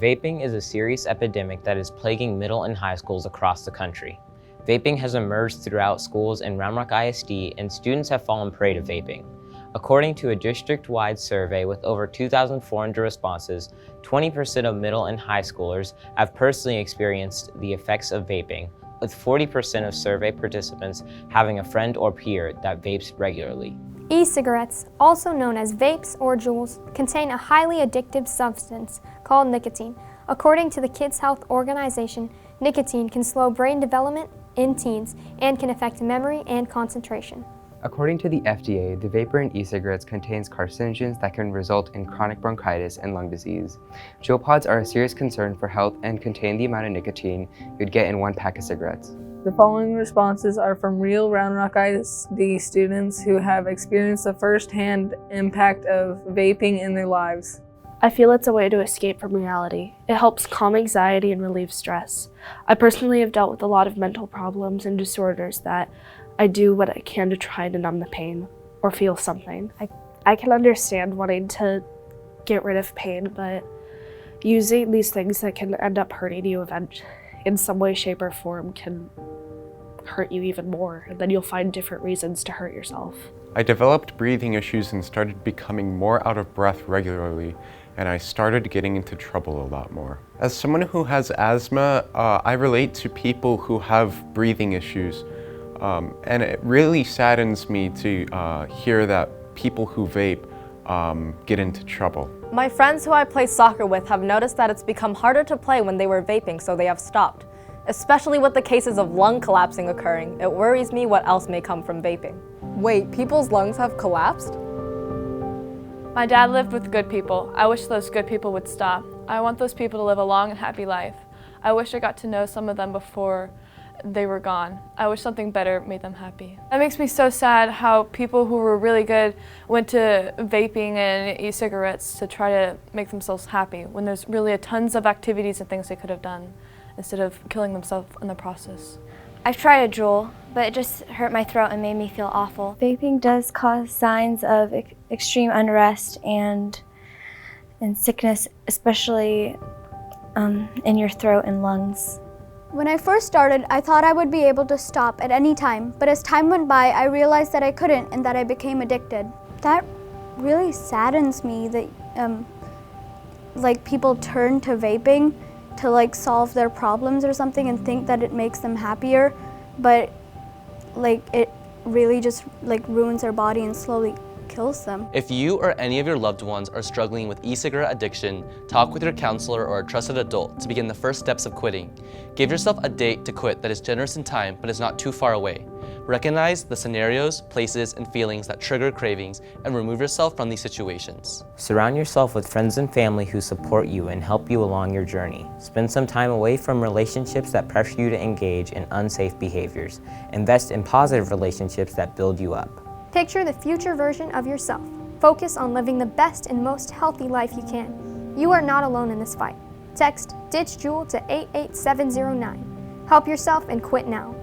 Vaping is a serious epidemic that is plaguing middle and high schools across the country. Vaping has emerged throughout schools in Round Rock ISD, and students have fallen prey to vaping. According to a district-wide survey with over 2,400 responses, 20% of middle and high schoolers have personally experienced the effects of vaping, with 40% of survey participants having a friend or peer that vapes regularly. E-cigarettes, also known as vapes or juuls, contain a highly addictive substance called nicotine. According to the Kids Health Organization, nicotine can slow brain development in teens and can affect memory and concentration. According to the FDA, the vapor in e-cigarettes contains carcinogens that can result in chronic bronchitis and lung disease. Juul pods are a serious concern for health and contain the amount of nicotine you'd get in one pack of cigarettes. The following responses are from real Round Rock ISD students who have experienced the first-hand impact of vaping in their lives. I feel it's a way to escape from reality. It helps calm anxiety and relieve stress. I personally have dealt with a lot of mental problems and disorders that I do what I can to try to numb the pain or feel something. I can understand wanting to get rid of pain, but using these things that can end up hurting you in some way, shape, or form can hurt you even more, and then you'll find different reasons to hurt yourself. I developed breathing issues and started becoming more out of breath regularly, and I started getting into trouble a lot more. As someone who has asthma, I relate to people who have breathing issues, and it really saddens me to hear that people who vape get into trouble. My friends who I play soccer with have noticed that it's become harder to play when they were vaping, so they have stopped. Especially with the cases of lung collapsing occurring, it worries me what else may come from vaping. Wait, people's lungs have collapsed? My dad lived with good people. I wish those good people would stop. I want those people to live a long and happy life. I wish I got to know some of them before they were gone. I wish something better made them happy. That makes me so sad how people who were really good went to vaping and e-cigarettes to try to make themselves happy when there's really tons of activities and things they could have done instead of killing themselves in the process. I've tried a Juul, but it just hurt my throat and made me feel awful. Vaping does cause signs of extreme unrest and sickness, especially in your throat and lungs. When I first started, I thought I would be able to stop at any time, but as time went by, I realized that I couldn't and that I became addicted. That really saddens me that people turn to vaping to solve their problems or something and think that it makes them happier, but it really just ruins their body and slowly kills them. If you or any of your loved ones are struggling with e-cigarette addiction, talk with your counselor or a trusted adult to begin the first steps of quitting. Give yourself a date to quit that is generous in time but is not too far away. Recognize the scenarios, places, and feelings that trigger cravings and remove yourself from these situations. Surround yourself with friends and family who support you and help you along your journey. Spend some time away from relationships that pressure you to engage in unsafe behaviors. Invest in positive relationships that build you up. Picture the future version of yourself. Focus on living the best and most healthy life you can. You are not alone in this fight. Text DITCH JUUL to 88709. Help yourself and quit now.